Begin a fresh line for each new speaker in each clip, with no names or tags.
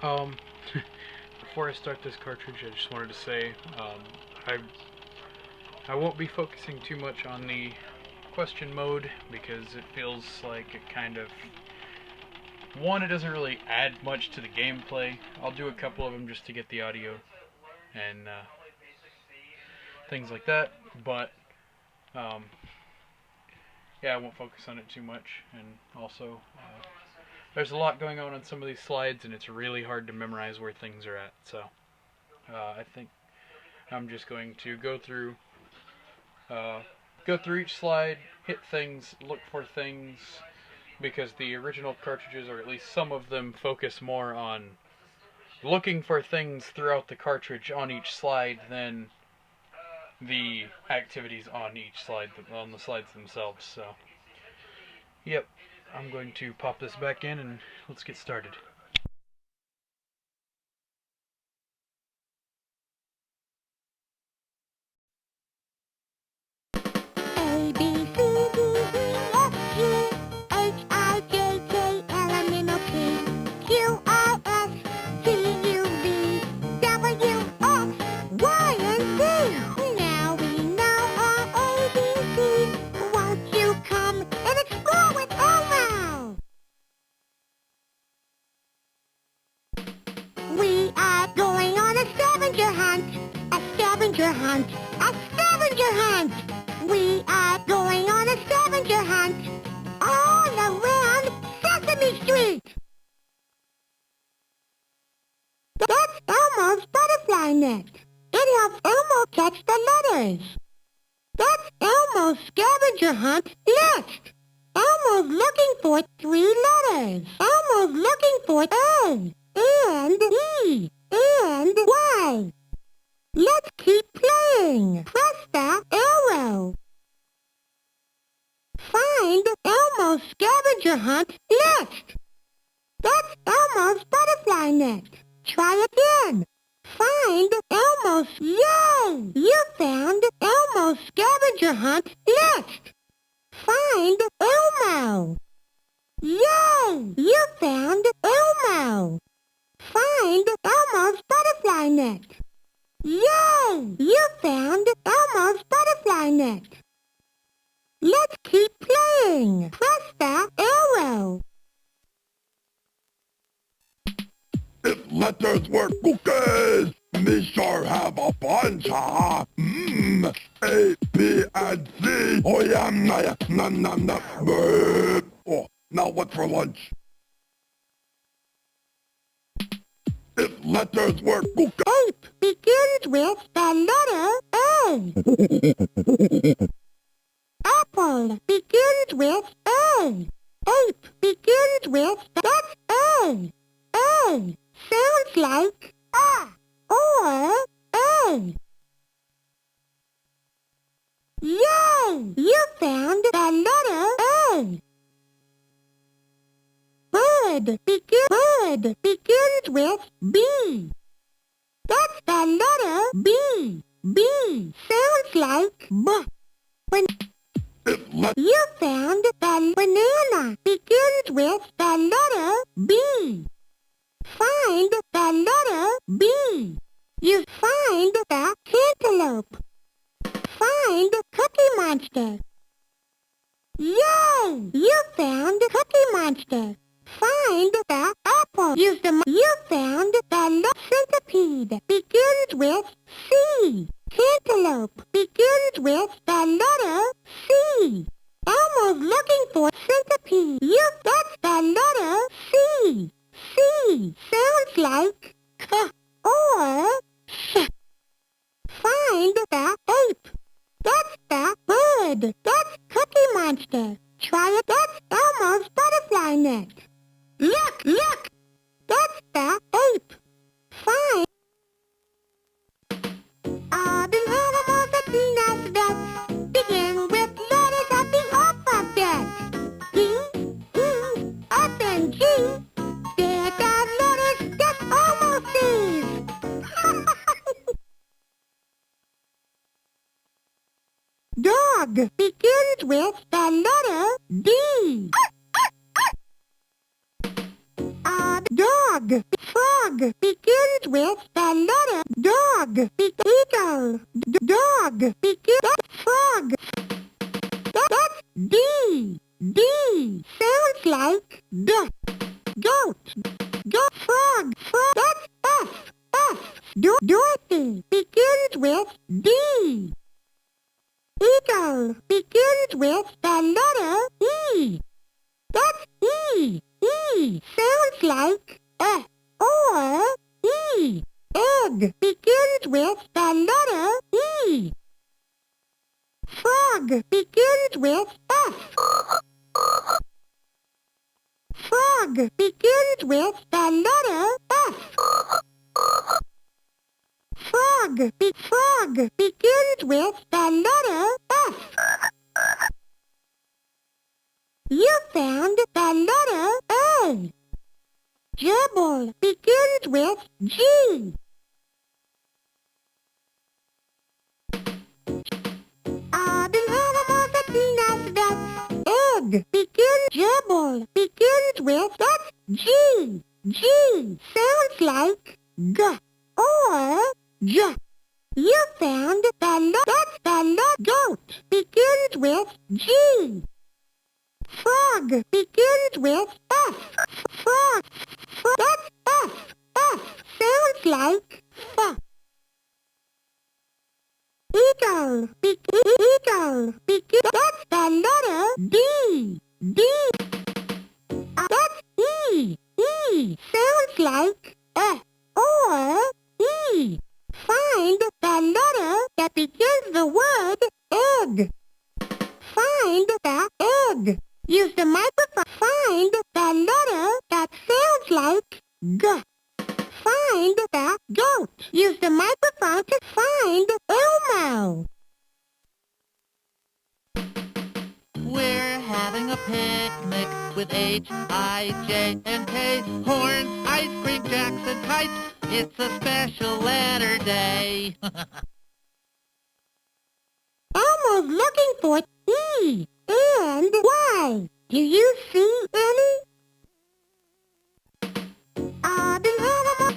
Um, Before I start this cartridge, I just wanted to say, I I won't be focusing too much on the question mode because it feels like it kind of one, it doesn't really add much to the gameplay. I'll do a couple of them just to get the audio and things like that, but um, yeah, I won't focus on it too much. And also, there's a lot going on some of these slides, and it's really hard to memorize where things are at. So I think I'm just going to uh, go through each slide, hit things, look for things, because the original cartridges, or at least some of them, focus more on looking for things throughout the cartridge on each slide than the activities on each slide, on the slides themselves. So, yep, I'm going to pop this back in and let's get started.
A, B, C, D, E, F, G, H, I, J, K, L, M, N, O, P, Q, R, S, T, U, V, W, X, Y, and Z. Now we know our ABCs. Won't you come and explore with Elmo? We are going on a scavenger hunt. A scavenger hunt. A scavenger hunt. We are going on a scavenger hunt all around Sesame Street. That's Elmo's butterfly net. It helps Elmo catch the letters. That's Elmo's scavenger hunt next. Elmo's looking for 3 letters. Elmo's looking for A and E and Y. Let's keep playing. Press the arrow. Find Elmo's scavenger hunt next. That's Elmo's butterfly net. Try again. Find Elmo's... Yay! You found Elmo's scavenger hunt next. Find Elmo. Yay! You found Elmo. Find Elmo's butterfly net. Yay! You found Elmo's butterfly net. Let's keep playing. Press the arrow.
If letters were cookies, me sure have a bunch, huh? A, B, and C. Oh, yeah, nom, nom, nom. Oh, now what for lunch? If letters were cookies...
Ape begins with the letter A. Apple begins with A. Ape begins with... That's A. A sounds like A or A. Yay! You found the letter A. Bird begins with B. That's the letter B. B sounds like B. When you found the banana begins with the letter B. Find the letter B. You find the cantaloupe. Find Cookie Monster. Yay! You found Cookie Monster. Find the apple. You found the centipede. Begins with C. Cantaloupe begins with the letter C. Elmo's looking for centipede. That's the letter C. C sounds like K or Sh. Find the ape. That's the bird. That's Cookie Monster. Try it. That's Elmo's butterfly net. Look, look! That's the ape. Find all the animals that do not begin with letters of the alphabet. D, E, F, and G. They're the letters that Elmo sees. Dog begins with the letter D. Dog Frog. Frog begins with the letter dog. Eagle. Dog. That's frog. That's D. D. Sounds like D. Goat. Goat. Frog. Frog. That's F. F. Dorothy begins with D. Eagle begins with the letter E. That's E. E sounds like or E. Egg begins with the letter E. Frog begins with F. Frog begins with the letter F. Frog begins with the letter F. You found the letter A. Gerbil begins with G. The animals that do not egg begins gerbil begins with that's G. G sounds like G or J. You found that's the goat begins with G. Frog begins with F. Frog. That's F. F sounds like F. Eagle. Eagle. That's the letter D. D. That's E. E sounds like or E. Find the letter that begins the word egg. Find the egg. Use the microphone. Find the letter that sounds like G. Find the goat. Use the microphone to find Elmo.
We're having a picnic with H-I-J-N-K. Horns, ice cream, jacks, and kites. It's a special letter day.
Elmo's looking for E and Y. Do you see any? The animal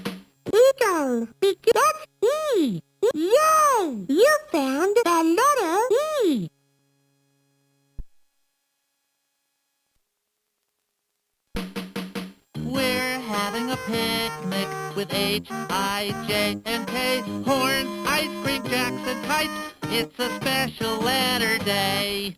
eagle. That's E. Yay! You found the letter E.
We're having a picnic with H-I-J-N-K. Horns, ice cream, jacks, and kites. It's a special letter day.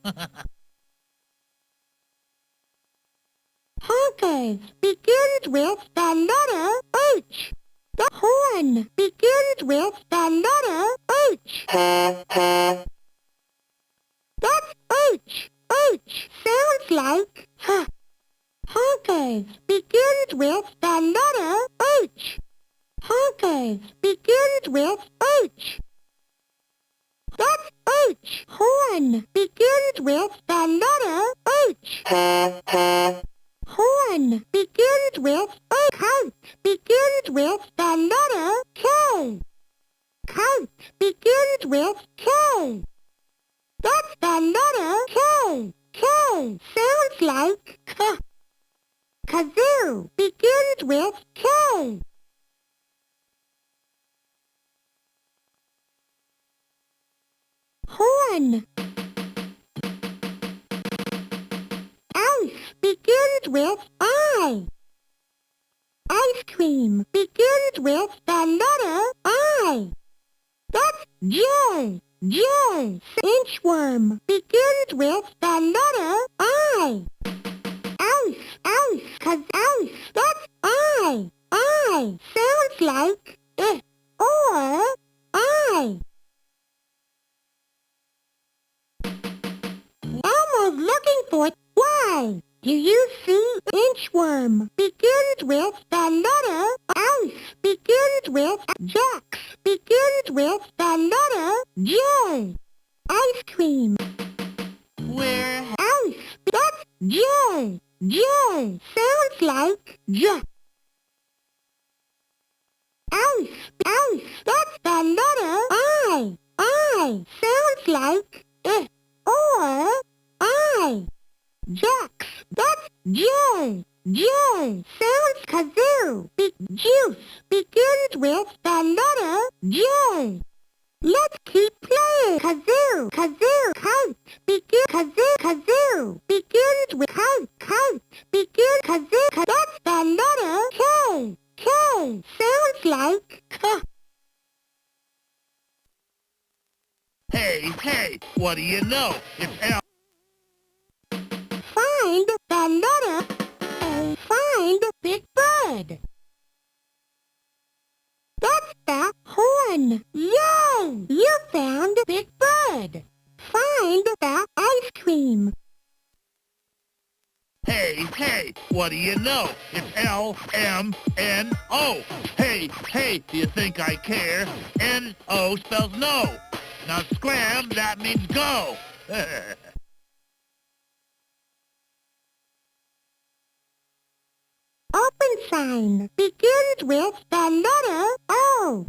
Honkers begins with the letter H. The horn begins with the letter H. That's H. H sounds like H. Honkers begins with the letter H. Honkers begins with H. That's H. Horn begins with the letter H. Horn begins with A. Kite begins with the letter K. Kite begins with K. That's the letter K. K sounds like K. Kazoo begins with K. Horn. Ice begins with I. Ice cream begins with the letter I. That's J. J. Inchworm begins with the letter I. Ice, 'cause ice, that's I. I sounds like or I. Elmo's looking for Y. Do you see inchworm begins with the letter ice, begins with jacks, begins with the letter J. Ice cream.
We're
Ice, that's J. J sounds like J. Ice, that's the letter I. I sounds like or I. Jacks, that's J. J. Sounds kazoo. Juice begins with the letter J. Let's keep playing. Kazoo, kazoo, kite. Kazoo begins with kite. Kazoo, that's the letter K. K sounds like K.
Hey, what do you know? It's Elmo.
Find the letter A. Find Big Bird. That's the horn. Yay! You found Big Bird. Find the ice cream.
Hey, what do you know? It's L-M-N-O. Hey, do you think I care? N-O spells no. Now scram, that means go.
Open sign begins with the letter O.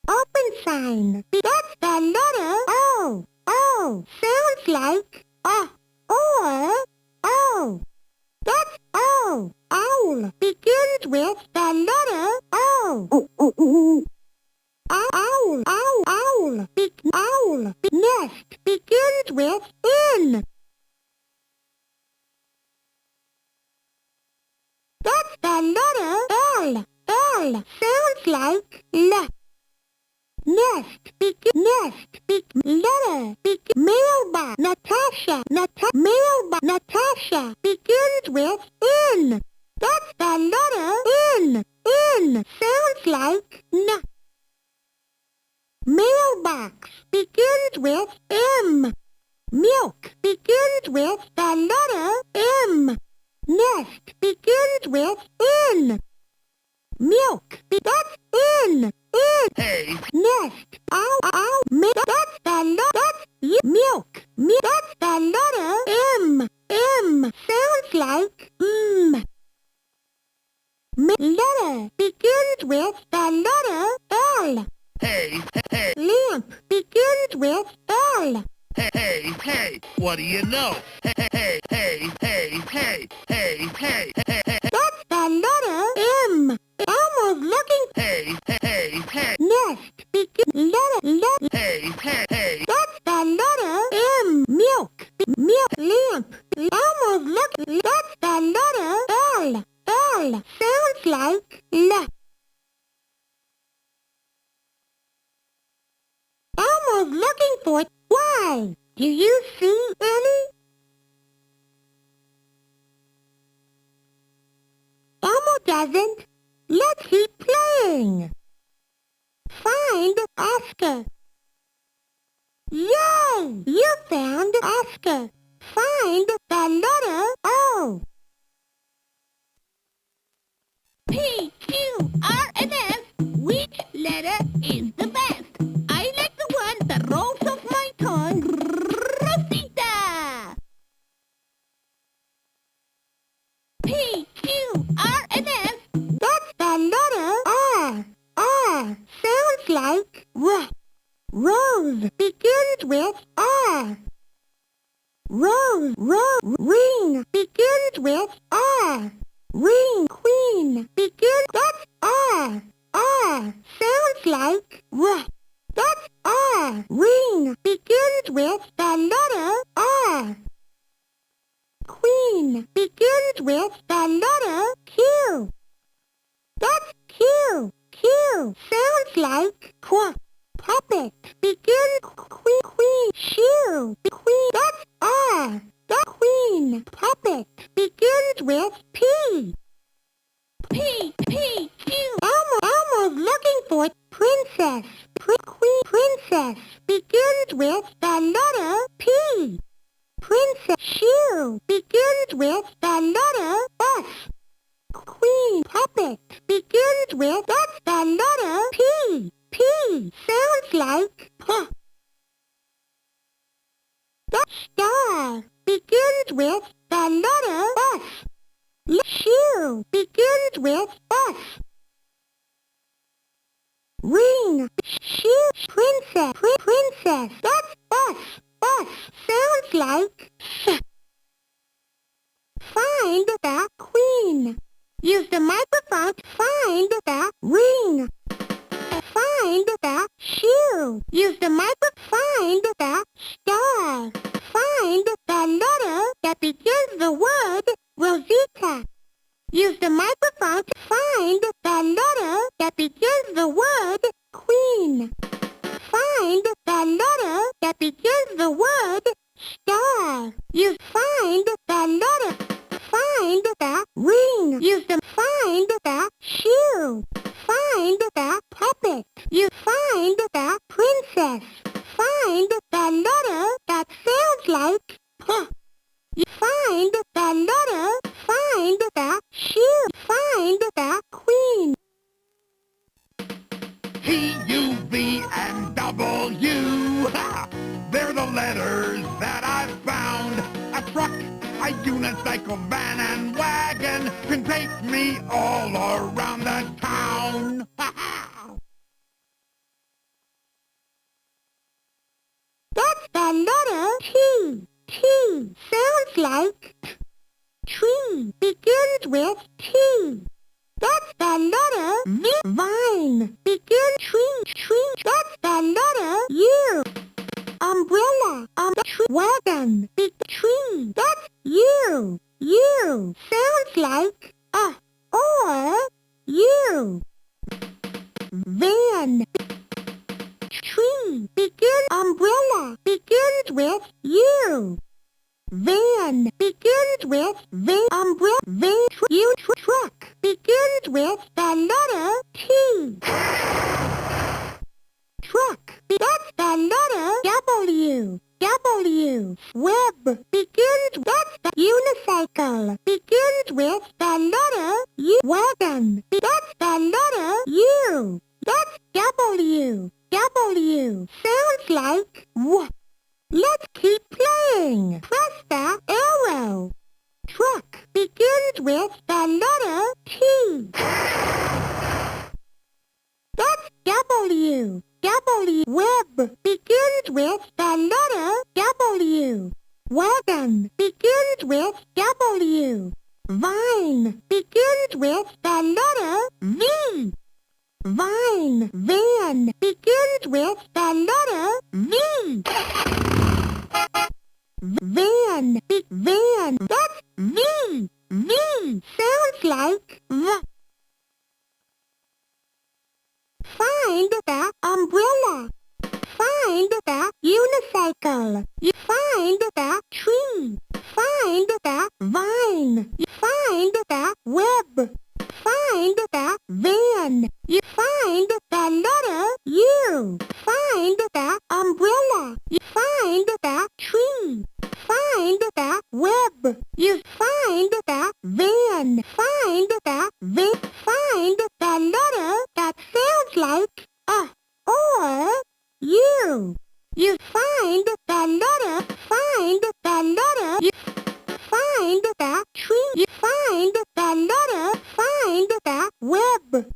Open sign. That's the letter O. O sounds like or O. That's O. Owl begins with the letter O. Owl. Owl. Nest begins with N. That's the letter L. L sounds like L. Nest. Letter. Mailbox. Natasha begins with N. That's the letter N. N sounds like N. Mailbox begins with M. Milk begins with the letter M. Nest begins with N. Milk. That's N.
Hey.
Nest. Ow. That's the letter. Milk. That's the letter M. M sounds like M. Letter begins with the letter L.
Hey.
Lamp begins with L.
Hey, what do you know? Hey.
That's the letter M. Elmo's looking.
Hey.
Nest. Letter.
Hey.
That's the letter M. Milk. Lamp. Elmo's looking. That's the letter L. L sounds like L. Elmo's looking for Y. Do you see any? Elmo doesn't. Let's keep playing. Find Oscar. Yay! You found Oscar. Find the letter O.
P, Q, R, and S. Which letter is the best? I like the one that rolls off my tongue. Rosita! P, Q, R, and S.
That's the letter R. R sounds like R. Rose begins with R. Rose. Ring begins with R. Ring. Queen begins. That's R. R sounds like R. That's R. Ring begins with the letter R. Queen begins with the letter Q. That's Q. Q sounds like Q. Puppet begins queen. Shoe. Queen. That's R. The Queen. Puppet begins with P.
P, Q.
Elmo's looking for princess. Princess begins with the letter P. Princess. Shoe begins with the letter S. Queen. Puppet begins with. That's the letter P. P sounds like P. The star begins with the letter S. Shoe begins with S. Ring. Shoe. Princess. Princess. That's S. S sounds like S. Find the Queen. Use the microphone to find the ring. Find the shoe. Use the microphone. Find the star. Find the letter that begins the word Rosita. Use the microphone to find the letter that begins the word queen. Find the letter that begins the word star. You find the letter. Find the ring. Use the find the shoe. Find the puppet. You find the princess. Find the letter that sounds like P. You find the letter. Find the shoe. Find the queen.
T, U, V, and W. Ha! They're the letters that I've found. A truck, a unicycle, van, and wagon can take me all around the town. Ha ha!
That's the letter T. T sounds like T. Tree begins with T. That's the letter V. Vine begins tree. That's the letter U. Umbrella, wagon, big tree. That's U. U sounds like or U. Van, tree begins umbrella begins with U. Van begins with V. Umbrella. V. Truck begins with the letter T. Truck. That's the letter W. W. Web begins. That's the unicycle. Begins with the letter U. Wagon. That's the letter U. That's W. W. Sounds like W. Let's keep playing. Press the arrow. Truck begins with the letter T. That's W. W. Web begins with the letter W. Wagon begins with W. Vine begins with the letter V. Vine. Van begins with the letter V. Van. Van. That's V. V sounds like V. Find the umbrella. Find the unicycle. You find the tree. Find the vine. You find the web. Find the van. You find the letter U. Find the umbrella. You find the tree. Find the web. You find the van. Find the van. Find the letter that sounds like or U. You find the letter. Find the letter. You find the tree. You find the letter. Find the web.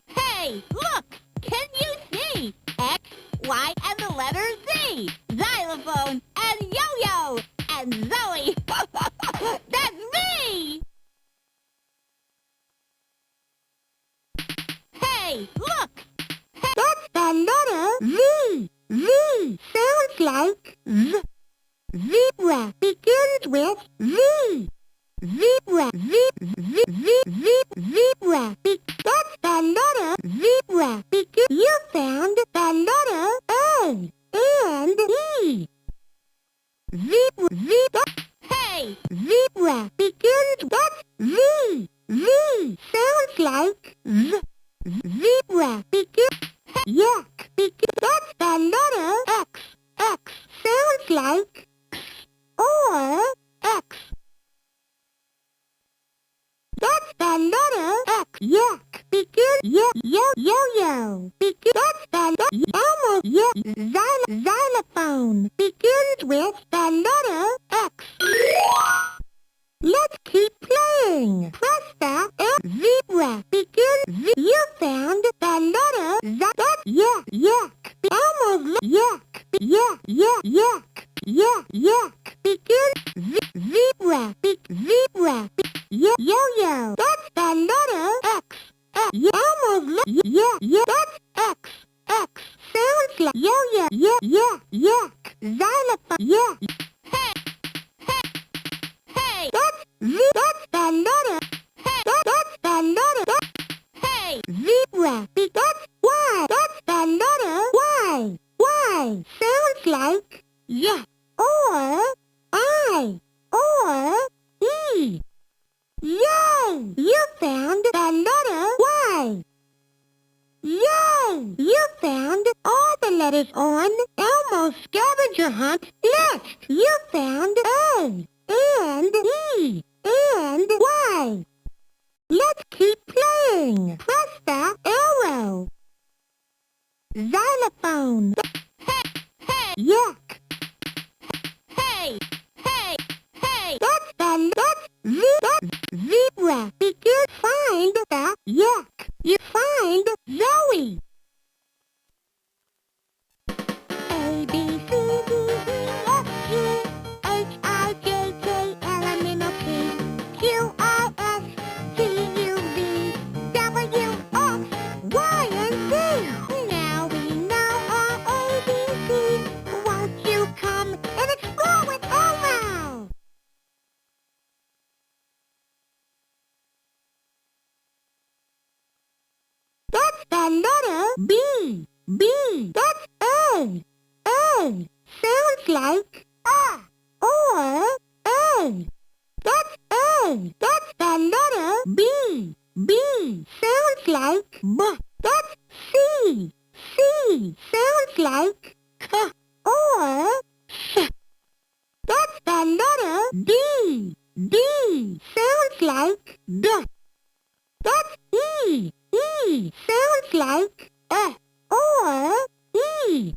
Hey, look! Can you see? X, Y, and the letter Z. Xylophone, and yo-yo, and Zoe. That's me! Hey, look!
That's the letter Z. Z sounds like Z. Zebra begins with Z. Zebra. Zebra. That's the letter zebra. You found the letter A and E. Zebra.
Hey!
Zebra begins. That's Z. Z sounds like Z. Zebra begins. Yak. That's the letter X. X sounds like X or X. That's the letter X. Yak. Begin. Yo-yo. Begin. That's the Elmo. Xylophone. Begins with the letter X. Let's keep playing. Press the zebra. Begin. You found the letter Z. That's yak. Elmo's yak. Yak. Begin. Zebra. Begin. Zebra. Yo-yo. That's the letter X. X. Elmo's yeah, that's X. X. Sounds like yo-yo. Yeah. Xylophone. Yeah.
Hey!
That's that's the letter. That's the letter.
Hey!
Zebra. That's Y. That's the letter Y. Y. Sounds like yeah. Or I. Or E. Yay! You found the letter Y. Yay! You found all the letters on Elmo's scavenger hunt list. You found A and E and Y. Let's keep playing. Press the arrow. Xylophone.
Hey!
Yuck.
Hey!
That's zebra. You find the yuck. You find Zoe. A, B, C, D, E, F, G, H, I, J, K, L, M, N, O, P, Q, R, S, T, U, V, W, X, Y, and Z. Now we know our ABCs. Won't you come and explore with Elmo? That's the letter B. B. That's A. A. Sounds like A. Or A. That's A. That's the letter B. B. Sounds like B. That's C. C. Sounds like K. Or S. That's the letter D. D. Sounds like D. That's E. E. Sounds like or E.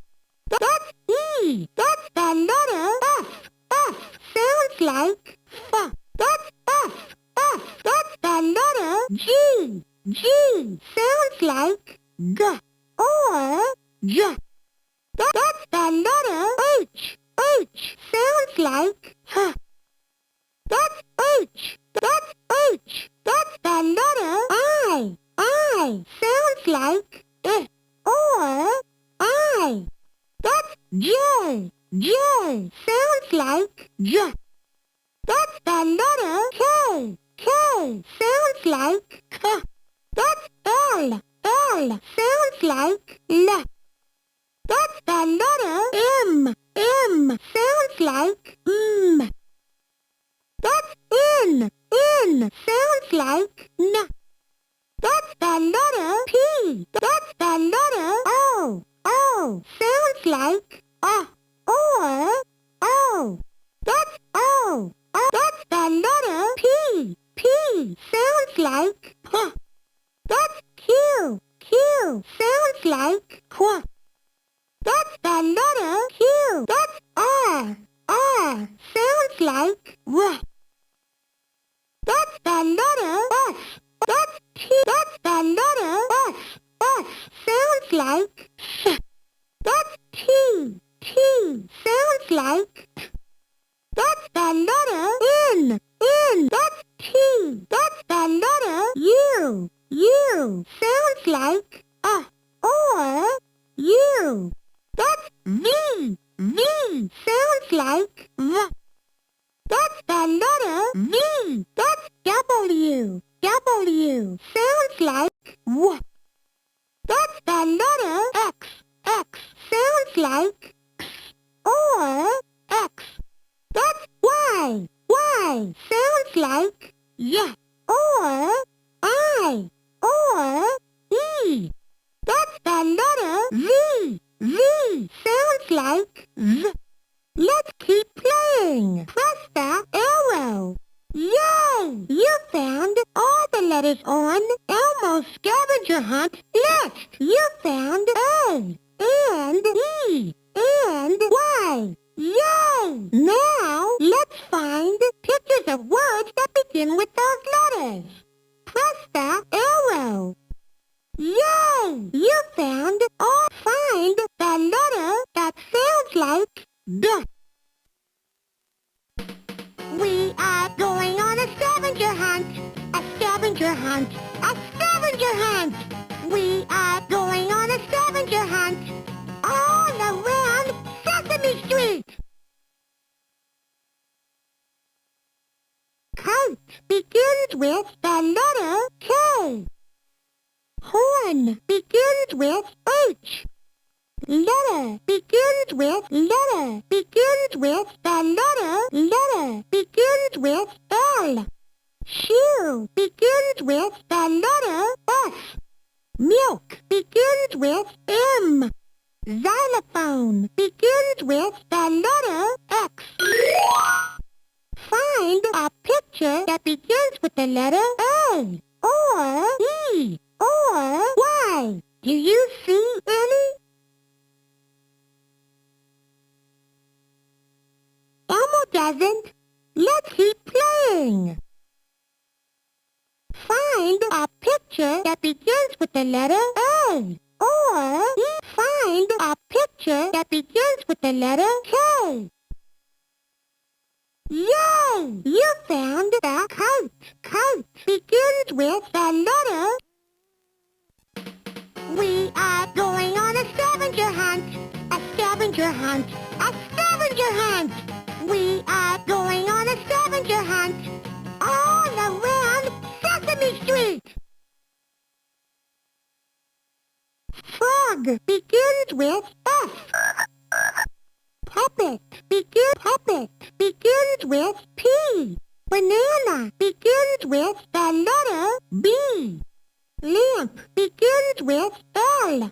That's E. That's the letter F. F. Sounds like F. That's F. F. That's the letter G. G. Sounds like G. Or J. That's the letter H. H. Sounds like H. That's H. That's H. That's the letter I. I. Sounds like or I. That's J. J. Sounds like J. That's the letter K. K. Sounds like K. That's L. L. Sounds like L. That's the letter M. M. Sounds like M. That's N. N. Sounds like N. That's the letter P. That's the letter O. O. Sounds like or O. That's O. O. That's the letter P. P. Sounds like P. That's Q. Q. Sounds like Q. That's the letter Q. That's R. R. Sounds like R. That's the letter S. That's T. That's the letter S. S. Sounds like S. That's T. T. Sounds like T. That's the letter N. N. That's T. That's the letter U. U. Sounds like or U. That's V. V. Sounds like V. That's the letter V. That's W. W. Sounds like W. That's the letter X. X. Sounds like X. Or X. That's Y. Y. Sounds like Y. Or I. Or E. That's the letter Z. Z. Sounds like Z. Let's keep playing. Press the arrow. Yay! You found all the letters on Elmo's scavenger hunt list. You found A and E and Y. Yay! Now let's find pictures of words that begin with those letters. Press the arrow. Yay! You found or find the letter that sounds like D. We are going on scavenger hunt. A scavenger hunt. We are going on a scavenger hunt. All around Sesame Street. Kite begins with the letter K. Horn begins with H. Letter begins with the letter begins with L. Shoe begins with the letter S. Milk begins with M. Xylophone begins with the letter X. Find a picture that begins with the letter A, or E, or Y. Do you see any? Elmo doesn't. Let's keep playing. Find a picture that begins with the letter A, or find a picture that begins with the letter K. Yay! You found the kite. Kite begins with the letter. We are going on a scavenger hunt. A scavenger hunt. A scavenger hunt. We are going on a scavenger hunt. All around Sesame Street. Frog begins with F. Puppet begins with P. Banana begins with the letter B. Lamp begins with L.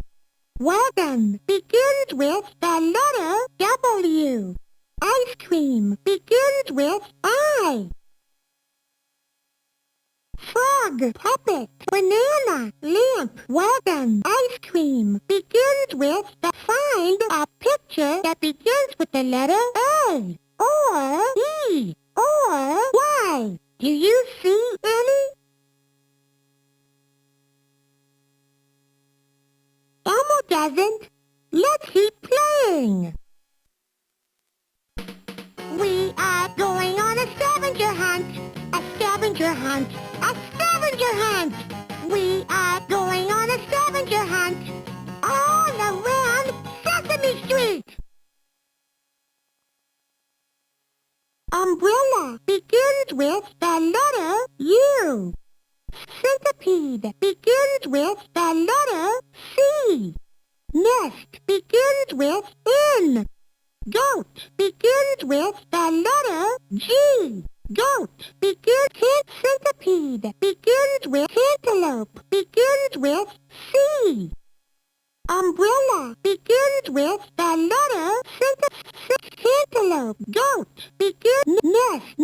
Wagon begins with the letter W. Ice cream begins with I. Frog, puppet, banana, lamp, wagon, ice cream begins with the. Find a picture that begins with the letter A, or E, or Y. Do you see any? Elmo doesn't. Let's keep playing. We are going on a scavenger hunt. A scavenger hunt. A scavenger hunt. We are going on a scavenger hunt. All around Sesame Street. Umbrella begins with the letter U. Centipede begins with the letter C. Nest begins with N. Goat begins with the letter G. Goat begins. Centipede begins with. Cantaloupe begins with C. Umbrella begins with the letter. Cantaloupe. Goat begins. Nest.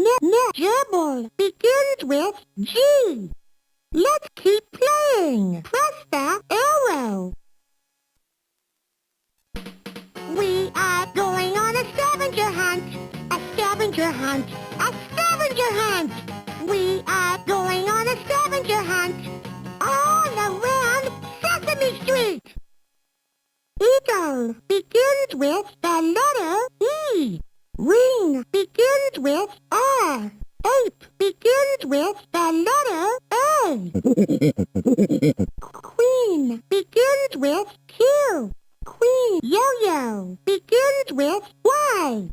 Gerbil begins with G. Let's keep playing. Press the arrow. We are going on a scavenger hunt. A scavenger hunt. A scavenger hunt. We are going on a scavenger hunt. All around Sesame Street. Eagle begins with the letter E. Ring begins with R. Ape begins with the letter A. Queen begins with Q. Queen. Yo-yo begins with Y.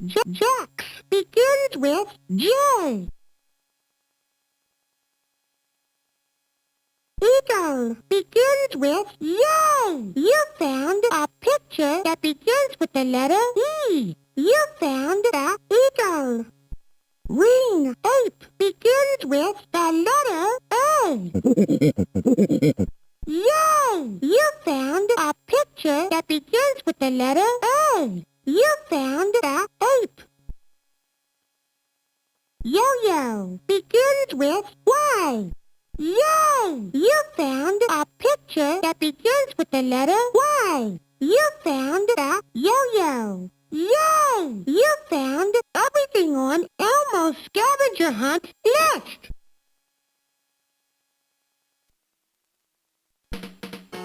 Jacks begins with J. Eagle begins with Yay! You found a picture that begins with the letter E. You found the eagle. Ring. Ape begins with the letter A. Yay! You found a picture that begins with the letter A. You found the ape. Yo-yo begins with Y. Yay! You found a picture that begins with the letter Y. You found the yo-yo. Yay! You found everything on Elmo's scavenger hunt list.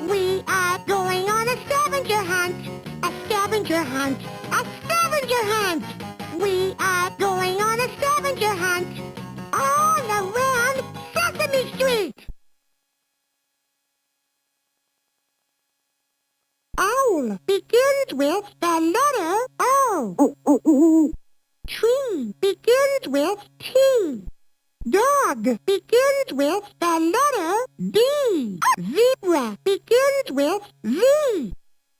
We are going on a scavenger hunt. A scavenger hunt. A scavenger hunt. We are going on a scavenger hunt. All around Sesame Street. with the letter O. Tree begins with T. Dog begins with the letter D. Zebra begins with Z.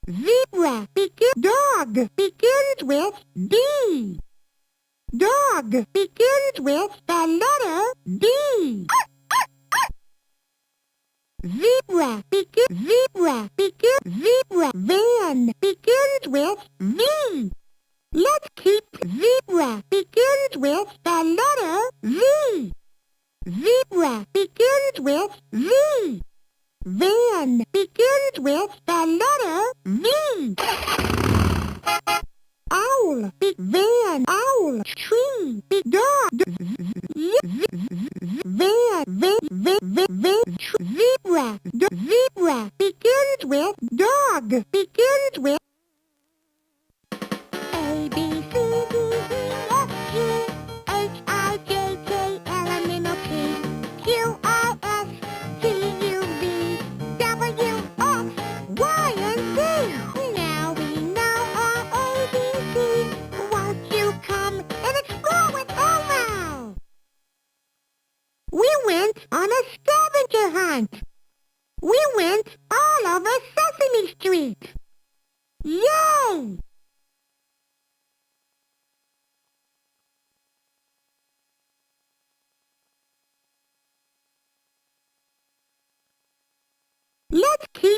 Zebra dog begins with D. Dog begins with the letter D. Zebra van begins with V. Let's keep zebra begins with the letter Z. Zebra begins with Z. Van begins with the letter V. Owl, van, owl, tree, dog, zebra, zebra begins with dog, begins with A, B, C, D, E, F, G, H, I, J, K, L, M, N, O, P, Q, R, S, T, U, V, W, X, Y, and Z. Now we know our ABC. Won't you come and explore with Elmo? We went on a scavenger hunt. We went all over Sesame Street. Yay! Let's keep